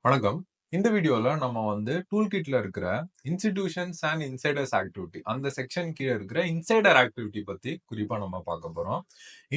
வணக்கம். இந்த வீடியோல நம்ம டூல் கிட்ல இருக்கிற இன்ஸ்டிடியூஷன்ஸ் அண்ட் இன்சைடர்ஸ் ஆக்டிவிட்டி அந்த செக்ஷன் கீழ இருக்கிற இன்சைடர் ஆக்டிவிட்டி பத்தி குறிப்பா நம்ம பார்க்க போறோம்.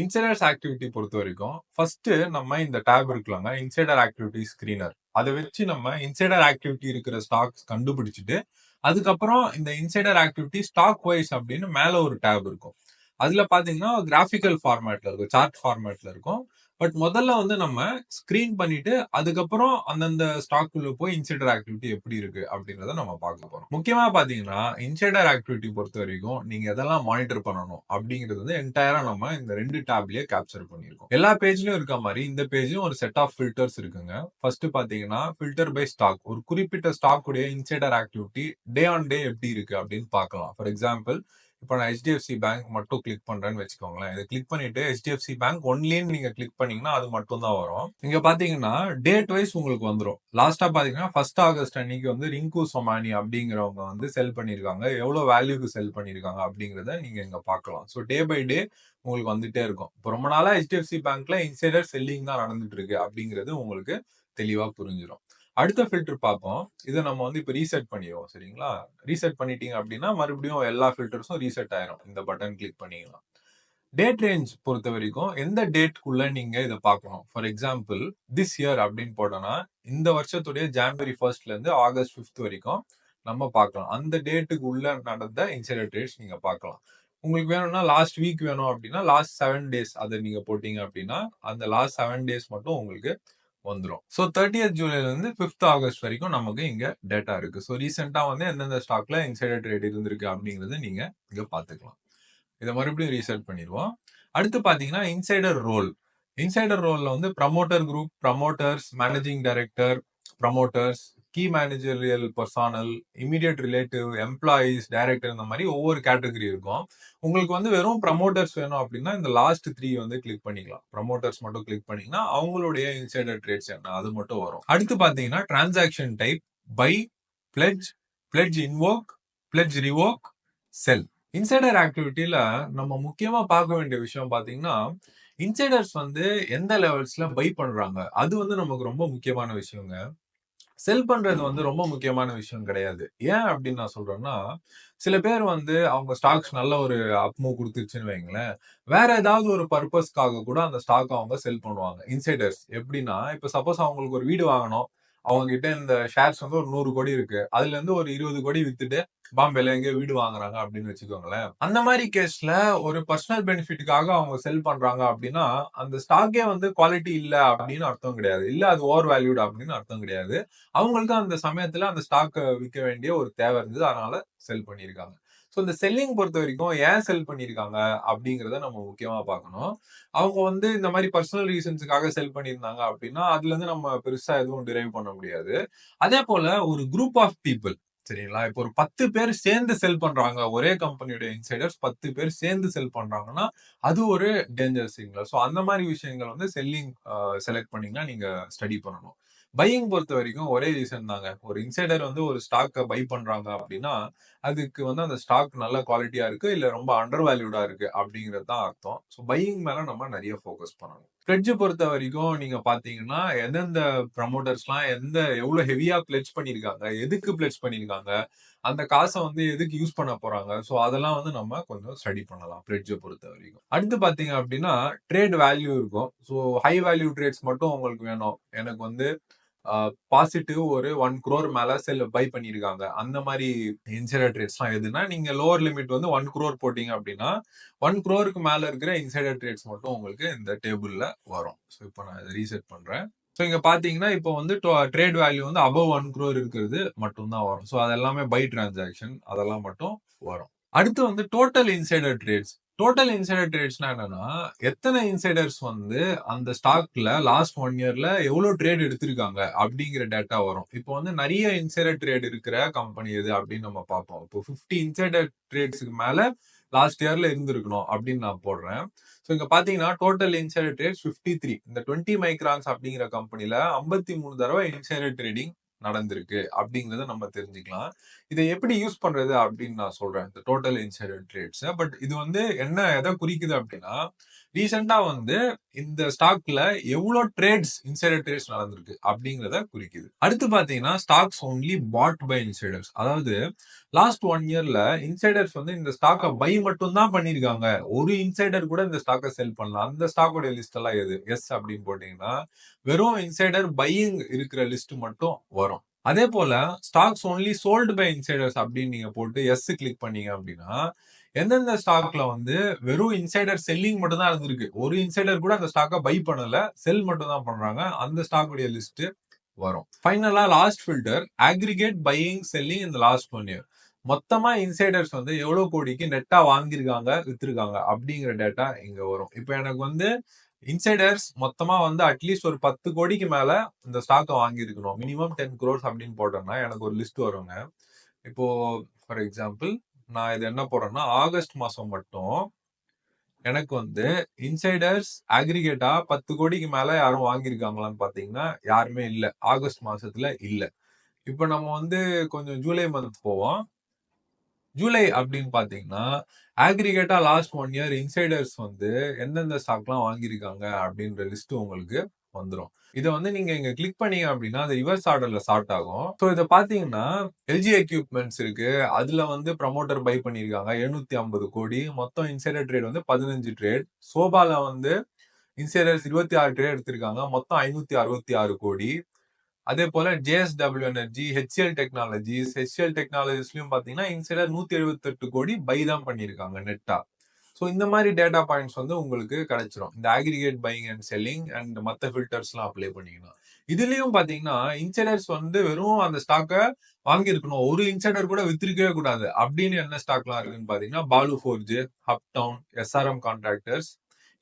இன்சைடர்ஸ் ஆக்டிவிட்டி பொறுத்தவரைக்கும், ஃபர்ஸ்ட் நம்ம இந்த டேப் இருக்குல்லங்க, இன்சைடர் ஆக்டிவிட்டி ஸ்கிரீனர். அத வச்சு நம்ம இன்சைடர் ஆக்டிவிட்டி இருக்கிற ஸ்டாக்ஸ் கண்டுபிடிச்சுட்டு, அதுக்கப்புறம் இந்த இன்சைடர் ஆக்டிவிட்டி ஸ்டாக் வைஸ் அப்படின்னு மேல ஒரு டேப் இருக்கும். அதுல பாத்தீங்கன்னா கிராபிக்கல் ஃபார்மேட்ல இருக்கும், சார்ட் ஃபார்மேட்ல இருக்கும். பட் முதல்ல நம்ம ஸ்கிரீன் பண்ணிட்டு அதுக்கப்புறம் அந்தந்த ஸ்டாக் குள்ள போய் இன்சைடர் ஆக்டிவிட்டி எப்படி இருக்கு அப்படின்றத நம்ம பார்க்க போறோம். முக்கியமா பாத்தீங்கன்னா இன்சைடர் ஆக்டிவிட்டி பொறுத்த வரைக்கும் நீங்க எதெல்லாம் மானிட்டர் பண்ணணும் அப்படிங்கிறது என்டையரா நம்ம இந்த 2 டேப்லயே கேப்சர் பண்ணிருக்கோம். எல்லா பேஜ்லயும் இருக்க மாதிரி இந்த பேஜ்லயும் ஒரு செட் ஆஃப் ஃபில்டர்ஸ் இருக்குங்க. ஃபர்ஸ்ட் பாத்தீங்கன்னா ஃபில்டர் பை ஸ்டாக். ஒரு குறிப்பிட்ட ஸ்டாக் உடைய insider activity day on day எப்படி இருக்கு அப்படின்னு பார்க்கலாம். ஃபார் எக்ஸாம்பிள், இப்போ நான் HDFC பேங்க் மட்டும் கிளிக் பண்றேன்னு வச்சுக்கோங்களேன். இதை கிளிக் பண்ணிட்டு HDFC பேங்க் ஒன்லின்னு நீங்க கிளிக் பண்ணீங்கன்னா அது மட்டும் தான் வரும். இங்க பாத்தீங்கன்னா டேட் வைஸ் உங்களுக்கு வந்துரும். லாஸ்டா பாத்தீங்கன்னா 1 ஆகஸ்ட் அன்னைக்கு ரிங்கு சொமானி அப்படிங்கிறவங்க செல் பண்ணிருக்காங்க. எவ்வளவு வேல்யூக்கு செல் பண்ணிருக்காங்க அப்படிங்கறத நீங்க இங்க பார்க்கலாம். ஸோ டே பை டே உங்களுக்கு வந்துட்டே இருக்கும். இப்போ ரொம்ப நாளா HDFC பேங்க்ல இன்சைடர் செல்லிங் தான் நடந்துட்டு இருக்கு அப்படிங்கிறது உங்களுக்கு தெளிவா புரிஞ்சிடும். அடுத்த ஃபில்டர் பார்ப்போம். இதை நம்ம இப்ப ரீசெட் பண்ணிடுவோம். சரிங்களா? ரீசெட் பண்ணிட்டீங்க அப்படின்னா மறுபடியும் எல்லா ஃபில்டர்ஸும் ரீசெட் ஆயிரும். இந்த பட்டன் கிளிக் பண்ணீங்கன்னா. டேட் ரேஞ்ச் பொறுத்த வரைக்கும் எந்த டேட்குள்ள நீங்க இதை பார்க்கணும். ஃபார் எக்ஸாம்பிள், திஸ் இயர் அப்படின்னு போட்டோம்னா இந்த வருஷத்துடைய ஜனவரி 1 இருந்து ஆகஸ்ட் 5 வரைக்கும் நம்ம பார்க்கலாம். அந்த டேட்டுக்கு உள்ள நடந்த இன்சைடர் ட்ரேட்ஸ் நீங்க பார்க்கலாம். உங்களுக்கு வேணும்னா லாஸ்ட் வீக் வேணும் அப்படின்னா லாஸ்ட் 7 டேஸ் அதை நீங்க போட்டீங்க அப்படின்னா அந்த லாஸ்ட் 7 டேஸ் மட்டும் உங்களுக்கு வந்துரும். ஸோ 30th ஜூலைல இருந்து 5th ஆகஸ்ட் வரைக்கும் நமக்கு இங்க டேட்டா இருக்கு. ஸோ ரீசெண்டா எந்தெந்த ஸ்டாக்ல இன்சைடர் ட்ரேட் இருந்திருக்கு அப்படிங்கறத நீங்க இங்க பாத்துக்கலாம். இதை மறுபடியும் ரீசெட் பண்ணிடுவோம். அடுத்து பாத்தீங்கன்னா இன்சைடர் ரோல். இன்சைடர் ரோல்ல promoter group, promoters, managing director, promoters, key managerial personnel, immediate relative, employees, director, இந்த மாதிரி ஒவ்வொரு கேட்டகரி இருக்கும். உங்களுக்கு வெறும் ப்ரமோட்டர்ஸ் வேணும் அப்படின்னா இந்த லாஸ்ட் 3 கிளிக் பண்ணிக்கலாம். ப்ரமோட்டர்ஸ் மட்டும் கிளிக் பண்ணீங்கன்னா அவங்களுடைய இன்சைடர் ட்ரேட்ஸ் என்ன அது மட்டும் வரும். அடுத்து பாத்தீங்கன்னா transaction type, buy, pledge, pledge invoke, pledge revoke, sell. Insider ஆக்டிவிட்டியில நம்ம முக்கியமா பார்க்க வேண்டிய விஷயம் பாத்தீங்கன்னா, இன்சைடர்ஸ் எந்த லெவல்ஸ்ல பை பண்றாங்க அது நமக்கு ரொம்ப முக்கியமான விஷயங்க. செல் பண்றது ரொம்ப முக்கியமான விஷயம் கிடையாது. ஏன் அப்படின்னு நான் சொல்றேன்னா, சில பேர் அவங்க ஸ்டாக்ஸ் நல்ல ஒரு அப் மூவ் குடுத்துருச்சுன்னு வைங்களேன், வேற ஏதாவது ஒரு பர்ப்பஸ்க்காக கூட அந்த ஸ்டாக் அவங்க செல் பண்ணுவாங்க. இன்சைடர்ஸ் எப்படின்னா, இப்ப சப்போஸ் அவங்களுக்கு ஒரு வீடு வாங்கணும். அவங்க கிட்ட இந்த ஷேர்ஸ் ஒரு 100 கோடி இருக்கு. அதுல இருந்து ஒரு 20 கோடி வித்துட்டு பாம்பேல எங்கேயோ வீடு வாங்குறாங்க அப்படின்னு வச்சுக்கோங்களேன். அந்த மாதிரி கேஸ்ல ஒரு பர்சனல் பெனிஃபிட்டுக்காக அவங்க செல் பண்றாங்க அப்படின்னா, அந்த ஸ்டாக்கே குவாலிட்டி இல்ல அப்படின்னு அர்த்தம் கிடையாது. இல்ல அது ஓவர் வேல்யூட் அப்படின்னு அர்த்தம் கிடையாது. அவங்களுக்கு அந்த சமயத்துல அந்த ஸ்டாக்க விற்க வேண்டிய ஒரு தேவை இருந்தது. அதனால செல் பண்ணியிருக்காங்க. ஸோ இந்த செல்லிங் பொறுத்த வரைக்கும் ஏன் செல் பண்ணியிருக்காங்க அப்படிங்கிறத நம்ம முக்கியமா பார்க்கணும். அவங்க இந்த மாதிரி பர்சனல் ரீசன்ஸுக்காக செல் பண்ணியிருந்தாங்க அப்படின்னா, அதுல இருந்து நம்ம பெருசா எதுவும் டிரைவ் பண்ண முடியாது. அதே போல ஒரு குரூப் ஆஃப் பீப்பிள், சரிங்களா? இப்போ ஒரு 10 பேர் சேர்ந்து செல் பண்றாங்க. ஒரே கம்பெனியோட இன்சைடர்ஸ் 10 பேர் சேர்ந்து செல் பண்றாங்கன்னா, அது ஒரு டேஞ்சர் சிக்னல். ஸோ அந்த மாதிரி விஷயங்கள் செல்லிங் செலக்ட் பண்ணீங்கன்னா நீங்க ஸ்டடி பண்ணணும். பையிங் பொறுத்த வரைக்கும் ஒரே ரீசன் தாங்க. ஒரு இன்சைடர் ஒரு ஸ்டாக்க பை பண்றாங்க அப்படின்னா, அதுக்கு அந்த ஸ்டாக் நல்ல குவாலிட்டியா இருக்கு, இல்ல ரொம்ப அண்டர் வேல்யூடா இருக்கு அப்படிங்கிறது தான் அர்த்தம். ஸோ பையிங் மேல நம்ம நிறைய ஃபோக்கஸ் பண்ணணும். பிளெட்ஜ் பொறுத்த வரைக்கும் நீங்க பாத்தீங்கன்னா, எந்தெந்த ப்ரமோட்டர்ஸ்லாம் எவ்வளவு ஹெவியா பிளெட்ஜ் பண்ணியிருக்காங்க, எதுக்கு பிளெட்ஜ் பண்ணியிருக்காங்க, அந்த காச எதுக்கு யூஸ் பண்ண போறாங்க. ஸோ அதெல்லாம் நம்ம கொஞ்சம் ஸ்டடி பண்ணலாம் பிளெட்ஜ பொறுத்த வரைக்கும். அடுத்து பாத்தீங்க அப்படின்னா, ட்ரேட் வேல்யூ இருக்கும். ஸோ ஹை வேல்யூ ட்ரேட்ஸ் மட்டும் உங்களுக்கு வேணும். எனக்கு பாசிட்டிவ் ஒரு 1 crore மேல பை பண்ணியிருக்காங்க. அந்த மாதிரி இன்சைடர் ட்ரேட்ஸ்லாம் எதுன்னா, நீங்க லோவர் லிமிட் 1 crore போட்டீங்க அப்படின்னா, 1 crore மேல இருக்கிற இன்சைடர் ட்ரேட்ஸ் மட்டும் உங்களுக்கு இந்த டேபிள்ல வரும். ஸோ இப்போ நான் இதை ரீசெட் பண்றேன். ஸோ இங்க பாத்தீங்கன்னா, இப்போ ட்ரேட் வேல்யூ அபவ் 1 crore இருக்கிறது மட்டும் தான் வரும். ஸோ அது எல்லாமே பை டிரான்சாக்ஷன் அதெல்லாம் மட்டும் வரும். அடுத்து total insider trades. Total insider ட்ரேட்ஸ்னா என்னன்னா, எத்தனை இன்சைடர்ஸ் அந்த ஸ்டாக்ல லாஸ்ட் 1 இயர்ல எவ்வளவு ட்ரேட் எடுத்திருக்காங்க அப்படிங்கிற டேட்டா வரும். இப்போ நிறைய இன்சைடர் ட்ரேட் இருக்கிற கம்பெனி எது அப்படின்னு நம்ம பார்ப்போம். இப்போ 50 இன்சைடர் ட்ரேட்ஸ்க்கு மேல லாஸ்ட் இயர்ல இருந்திருக்கணும் அப்படின்னு நான் போடுறேன். ஸோ இங்க பாத்தீங்கன்னா டோட்டல் இன்சைடர் ட்ரேட்ஸ் 53. இந்த 20 மைக்ரான்ஸ் அப்படிங்கிற கம்பெனில 53 தடவை இன்சைடர் ட்ரேடிங் நடந்திருக்கு அப்படிங்கறத நம்ம தெரிஞ்சுக்கலாம். இதை எப்படி யூஸ் பண்றது அப்படின்னு நான் சொல்றேன். இந்த டோட்டல் இன்சைடர் ட்ரேட்ஸ். பட் இது என்ன எதை குறிக்குது அப்படின்னா, ரீசெண்டா வந்து இந்த ஸ்டாக்ல எவ்வளவு ட்ரேட்ஸ் இன்சைடர் ட்ரேட்ஸ் நடந்திருக்கு அப்படிங்கறத குறிக்குது. அடுத்து பாத்தீங்கன்னா stocks only bought by insiders. அதாவது லாஸ்ட் 1 இயர்ல இன்சைடர்ஸ் வந்து இந்த ஸ்டாக்கை பை மட்டும் தான் பண்ணிருக்காங்க. ஒரு இன்சைடர் கூட இந்த ஸ்டாக்கை செல் பண்ணலாம். அந்த ஸ்டாக்கோட லிஸ்ட் எல்லாம் எது எஸ் அப்படின்னு போட்டீங்கன்னா வெறும் இன்சைடர் பையிங் இருக்கிற லிஸ்ட் மட்டும் வரும். அதே போல stocks only sold by insiders அப்படின்னு நீங்க போட்டு எஸ் கிளிக் பண்ணீங்க அப்படின்னா எந்தெந்த ஸ்டாக்ல வந்து வெறும் இன்சைடர் செல்லிங் மட்டும் தான் இருந்திருக்கு, ஒரு இன்சைடர் கூட அந்த ஸ்டாக்கை பை பண்ணல, செல் மட்டும் தான் பண்றாங்க, அந்த ஸ்டாக்குடைய லிஸ்ட் வரும். ஃபைனலா last filter aggregate buying selling இந்த லாஸ்ட் 1 இயர். மொத்தமா இன்சைடர்ஸ் வந்து எவ்வளவு கோடிக்கு நெட்டா வாங்கியிருக்காங்க வித்திருக்காங்க அப்படிங்கிற டேட்டா இங்க வரும். இப்போ எனக்கு வந்து இன்சைடர்ஸ் மொத்தமா வந்து அட்லீஸ்ட் ஒரு 10 கோடிக்கு மேல இந்த ஸ்டாக்கை வாங்கியிருக்கணும், மினிமம் 10 crores அப்படின்னு போட்டோம்னா எனக்கு ஒரு லிஸ்ட் வருங்க. இப்போ ஃபார் எக்ஸாம்பிள் நான் இது என்ன போறேன்னா ஆகஸ்ட் மாசம் மட்டும் எனக்கு வந்து இன்சைடர்ஸ் அக்ரிகேட்டா 10 கோடிக்கு மேல யாரும் வாங்கியிருக்காங்களான்னு பாத்தீங்கன்னா யாருமே இல்ல, ஆகஸ்ட் மாசத்துல இல்ல. இப்ப நம்ம வந்து கொஞ்சம் ஜூலை மந்த் போவோம். ஜூலை அப்படின்னு பாத்தீங்கன்னா அக்ரிகேட்டா லாஸ்ட் 1 இயர் இன்சைடர்ஸ் வந்து எந்தெந்த ஸ்டாக்லாம் வாங்கியிருக்காங்க அப்படின்ற லிஸ்ட் உங்களுக்கு வந்துடும். இதை வந்து நீங்க இங்க கிளிக் பண்ணீங்க அப்படின்னா அது ரிவர்ஸ் ஆர்டர்ல ஸ்டார்ட் ஆகும். ஸோ இதை பாத்தீங்கன்னா எல்ஜி எக்யூப்மெண்ட்ஸ் இருக்கு, அதுல வந்து ப்ரமோட்டர் பை பண்ணிருக்காங்க 750 கோடி, மொத்தம் இன்சைடர் ட்ரேட் வந்து 15 ட்ரேட். சோபால வந்து இன்சைடர்ஸ் 26 ட்ரேட் எடுத்திருக்காங்க, மொத்தம் 566 கோடி. அதே போல JSW energy, HCL technologies, HCL டெக்னாலஜிஸ்லயும் பாத்தீங்கன்னா இன்சைடர் 178 கோடி பை தான் பண்ணிருக்காங்க நெட்டா. ஸோ இந்த மாதிரி டேட்டா பாயிண்ட்ஸ் வந்து உங்களுக்கு கிடைச்சிரும் இந்த aggregate buying and selling and மற்ற ஃபில்டர்ஸ்லாம் அப்ளை பண்ணிக்கணும். இதுலயும் பாத்தீங்கன்னா இன்சைடர்ஸ் வந்து வெறும் அந்த ஸ்டாக்கை வாங்கியிருக்கணும், ஒரு இன்சைடர் கூட வித்திருக்கவே கூடாது அப்படின்னு என்ன ஸ்டாக்லாம் இருக்குன்னு பாத்தீங்கன்னா Balu Forge, Hubtown, SRM contractors,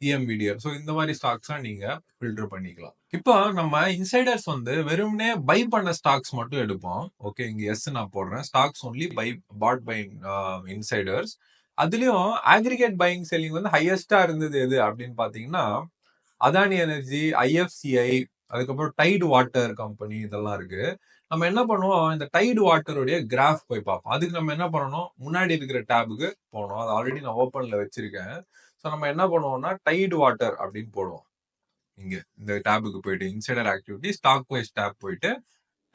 EMPDR. So இந்த மாதிரி ஸ்டாக்ஸ்லாம் நீங்க ஃபில்டர் பண்ணிக்கலாம். இப்போ நம்ம இன்சைடர்ஸ் வந்து வெறும்னே பை பண்ண ஸ்டாக்ஸ் மட்டும் எடுப்போம். ஓகே, இங்க எஸ் நான் போடுறேன், stocks only buy bought by insiders. அதுலயும் அக்ரிகேட் பையிங் செல்லிங் வந்து ஹையஸ்டா இருந்தது எது அப்படின்னு பாத்தீங்கன்னா அதானி எனர்ஜி, ஐஎஃப்சிஐ, அதுக்கப்புறம் டைடு வாட்டர் கம்பெனி, இதெல்லாம் இருக்கு. நம்ம என்ன பண்ணுவோம், இந்த டைடு வாட்டருடைய கிராஃப் போய் பார்ப்போம். அதுக்கு நம்ம என்ன பண்ணணும், முன்னாடி இருக்கிற டேபுக்கு போகணும். அது ஆல்ரெடி நான் ஓப்பன்ல வச்சிருக்கேன். ஸோ நம்ம என்ன பண்ணுவோம்னா டைடு வாட்டர் அப்படின்னு போடுவோம். இங்க இந்த டேபுக்கு போயிட்டு insider activity stock wise tab போயிட்டு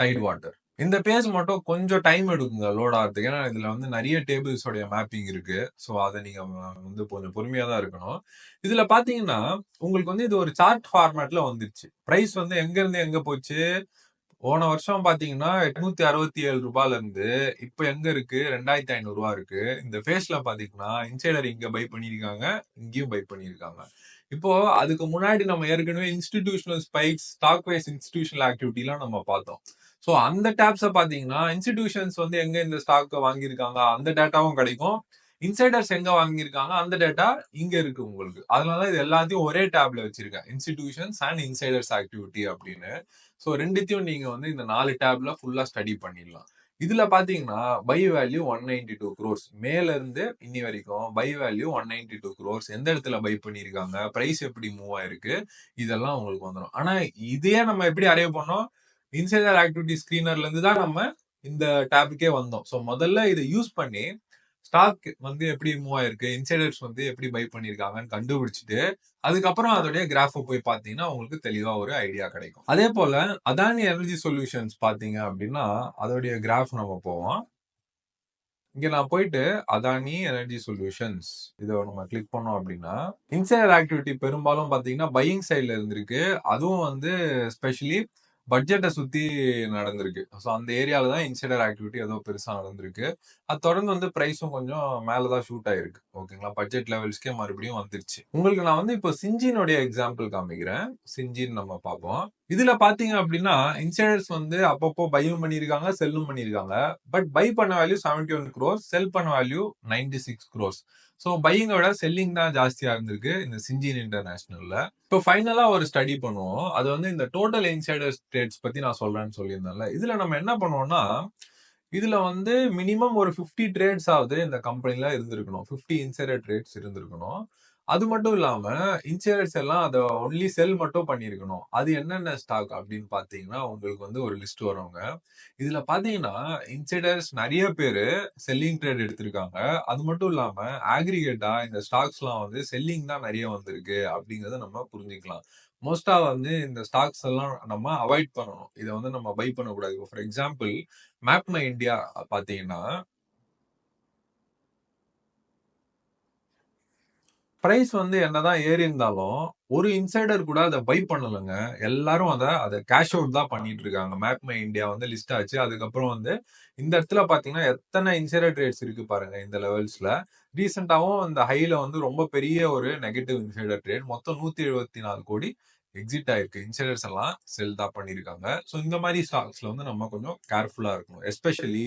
டைடு வாட்டர். இந்த பேஜ் மட்டும் கொஞ்சம் டைம் எடுக்குங்க லோட் ஆகிறதுக்கு, ஏன்னா இதுல வந்து நிறைய டேபிள்ஸோடைய மேப்பிங் இருக்கு. ஸோ அதை நீங்க வந்து கொஞ்சம் பொறுமையா தான் இருக்கணும். இதுல பாத்தீங்கன்னா உங்களுக்கு வந்து இது ஒரு சார்ட் ஃபார்மேட்ல வந்துருச்சு. பிரைஸ் வந்து எங்க இருந்து எங்க போச்சு, போன வருஷம் பாத்தீங்கன்னா 867 ரூபாயில இருந்து இப்ப எங்க இருக்கு, 2500 ரூபா இருக்கு. இந்த ஃபேஸ்ல பாத்தீங்கன்னா இன்சைடர் இங்க பை பண்ணிருக்காங்க, இங்கேயும் பை பண்ணிருக்காங்க. இப்போ அதுக்கு முன்னாடி நம்ம ஏற்கனவே institutional spikes, stock wise institutional activity எல்லாம் நம்ம பார்த்தோம். சோ அந்த டேப்ஸ பாத்தீங்கன்னா இன்ஸ்டிடியூஷன்ஸ் வந்து எங்க இந்த ஸ்டாக் வாங்கியிருக்காங்க அந்த டேட்டாவும் கிடைக்கும், இன்சைடர்ஸ் எங்க வாங்கியிருக்காங்க அந்த டேட்டா இங்க இருக்கு உங்களுக்கு. அதனால இது எல்லாத்தையும் ஒரே டேப்ல வச்சிருக்கேன், இன்ஸ்டிடியூஷன்ஸ் அண்ட் இன்சைடர்ஸ் ஆக்டிவிட்டி அப்படின்னு. ஸோ ரெண்டுத்தையும் நீங்க வந்து இந்த 4 டேப்ல ஃபுல்லா ஸ்டடி பண்ணிடலாம். இதுல பாத்தீங்கன்னா பை வேல்யூ 192 crores, மேல இருந்து இன்னி வரைக்கும் பை வேல்யூ 192 crores, எந்த இடத்துல பை பண்ணிருக்காங்க, பிரைஸ் எப்படி மூவ் ஆயிருக்கு, இதெல்லாம் உங்களுக்கு வந்துடும். ஆனா இதே நம்ம எப்படி அரைவ் பண்ணோம், இன்சைடர் ஆக்டிவிட்டி ஸ்கிரீனர்ல இருந்து தான் நம்ம இந்த டேபுக்கே வந்தோம். ஸோ முதல்ல இதை யூஸ் பண்ணி ஸ்டாக் வந்து எப்படி மூவ் ஆயிருக்கு, இன்சைடர்ஸ் வந்து எப்படி பை பண்ணிருக்காங்கன்னு கண்டுபிடிச்சிட்டு அதுக்கப்புறம் அதோடைய கிராஃப் போய் பாத்தீங்கன்னா உங்களுக்கு தெளிவா ஒரு ஐடியா கிடைக்கும். அதே போல அதானி எனர்ஜி சொல்யூஷன்ஸ் பாத்தீங்க அப்படின்னா அதோடைய கிராஃப் நம்ம போவோம். இங்க நான் போயிட்டு அதானி எனர்ஜி சொல்யூஷன்ஸ் இதை நம்ம கிளிக் பண்ணோம் அப்படின்னா இன்சைடர் ஆக்டிவிட்டி பெரும்பாலும் பாத்தீங்கன்னா பையிங் சைட்ல இருந்திருக்கு. அதுவும் வந்து ஸ்பெஷலி பட்ஜெட்டை சுத்தி நடந்திருக்கு. ஸோ அந்த ஏரியால தான் இன்சைடர் ஆக்டிவிட்டி ஏதோ பெருசா நடந்திருக்கு. அது தொடர்ந்து வந்து பிரைஸும் கொஞ்சம் மேலதான் ஷூட் ஆயிருக்கு. ஓகேங்களா, பட்ஜெட் லெவல்ஸ்க்கே மறுபடியும் வந்துருச்சு. உங்களுக்கு நான் வந்து இப்போ சிஞ்சினுடைய எக்ஸாம்பிள் காமிக்கிறேன். சிஞ்சின் நம்ம பார்ப்போம். இதுல பாத்தீங்க அப்படின்னா இன்சைடர்ஸ் வந்து அப்பப்போ பையும் பண்ணிருக்காங்க, செல்லும் பண்ணிருக்காங்க. பட் பை பண்ண வேல்யூ 71 crores, செல் பண்ண வேல்யூ 96 crores. ஸோ பையிங்கை விட செல்லிங் தான் ஜாஸ்தியா இருந்திருக்கு இந்த சிஞ்சின் இன்டர்நேஷனல்ல. இப்போ ஃபைனலா ஒரு ஸ்டடி பண்ணுவோம். அது வந்து இந்த டோட்டல் இன்சைடர் ட்ரேட்ஸ் பத்தி நான் சொல்றேன்னு சொல்லியிருந்தேன்ல. இதுல நம்ம என்ன பண்ணுவோம்னா இதுல வந்து மினிமம் ஒரு 50 ட்ரேட்ஸ் ஆகுது இந்த கம்பெனில இருந்திருக்கணும், 50 இன்சைடர் ட்ரேட்ஸ் இருந்திருக்கணும். அது மட்டும் இல்லாம இன்சைடர்ஸ் எல்லாம் அத ஒன்லி செல் மட்டும் பண்ணியிருக்கணும். அது என்னென்ன ஸ்டாக் அப்படின்னு பார்த்தீங்கன்னா, உங்களுக்கு வந்து ஒரு லிஸ்ட் வருங்க. இதுல பார்த்தீங்கன்னா, இன்சைடர்ஸ் நெறைய பேரு செல்லிங் ட்ரேட் எடுத்திருக்காங்க. அது மட்டும் இல்லாம ஆக்ரிகேட்டா இந்த ஸ்டாக்ஸ்லாம் வந்து செல்லிங் தான் நெறைய வந்திருக்கு அப்படிங்கிறத நம்ம புரிஞ்சுக்கலாம். மோஸ்ட்டா வந்து இந்த ஸ்டாக்ஸ் எல்லாம் நம்ம அவாய்ட் பண்ணணும். இத வந்து நம்ம பை பண்ணக்கூடாது. For example map my India பார்த்தீங்கன்னா பிரைஸ் வந்து என்னதான் ஏறி இருந்தாலும், ஒரு இன்சைடர் கூட அத பை பண்ணலங்க. எல்லாரும் அத கேஷ் அவுட் தான் பண்ணிட்டு இருக்காங்க. மேப் மை இந்தியா வந்து லிஸ்ட் ஆச்சு. அதுக்கப்புறம் வந்து இந்த இடத்துல பார்த்தீங்கன்னா, எத்தன இன்சைடர் ட்ரேட்ஸ் இருக்கு பாருங்க இந்த லெவல்ஸ்ல. ரீசென்ட்டாவும் இந்த ஹைல வந்து ரொம்ப பெரிய ஒரு நெகட்டிவ் இன்சைடர் ட்ரேட். மொத்தம் 174 கோடி எக்ஸிட் ஆயிருக்கு. இன்சைடர்ஸ் எல்லாம் செல் தான் பண்ணியிருக்காங்க. ஸோ இந்த மாரி ஸ்டாக்ஸ்ல வந்து நம்ம கொஞ்சம் கேர்ஃபுல்லா இருக்கணும். எஸ்பெஷலி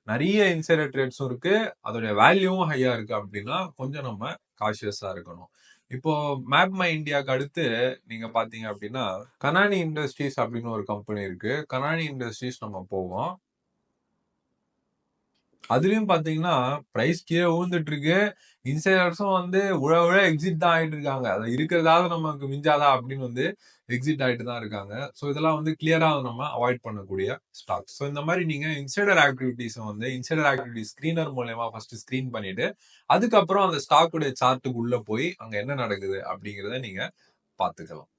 நெறைய இன்சைடர் ட்ரேட்ஸும் இருக்கு. அதோட வேல்யூவும் ஹையா இருக்கு அப்டின்னா, கொஞ்சம் நம்ம காஷியஸா இருக்கணும். இப்போ மேப் மை இந்தியாக்கு அடுத்து நீங்க பார்த்தீங்க அப்டின்னா, கனானி இண்டஸ்ட்ரீஸ் அப்டின்னு ஒரு கம்பெனி இருக்கு. கனானி இண்டஸ்ட்ரீஸ் நம்ம போவோம். அதுலயும் பார்த்தீங்கன்னா, பிரைஸ் கீழ விழுந்துட்டு இருக்கு. இன்சைடர்ஸும் வந்து உழ உழ எக்ஸிட் தான் ஆயிட்டு இருக்காங்க. அது இருக்கிறதாவது நமக்கு மிஞ்சாதா அப்படின்னு வந்து எக்ஸிட் ஆயிட்டு தான் இருக்காங்க. ஸோ இதெல்லாம் வந்து கிளியரா நம்ம அவாய்ட் பண்ணக்கூடிய ஸ்டாக்ஸ். ஸோ இந்த மாரி நீங்க இன்சைடர் ஆக்டிவிட்டீஸ் ஸ்கிரீனர் மூலியமா ஃபர்ஸ்ட் ஸ்கிரீன் பண்ணிட்டு, அதுக்கப்புறம் அந்த ஸ்டாக்குடைய சார்ட்டுக்கு உள்ள போய் அங்க என்ன நடக்குது அப்படிங்கிறத நீங்க பார்த்துக்கலாம்.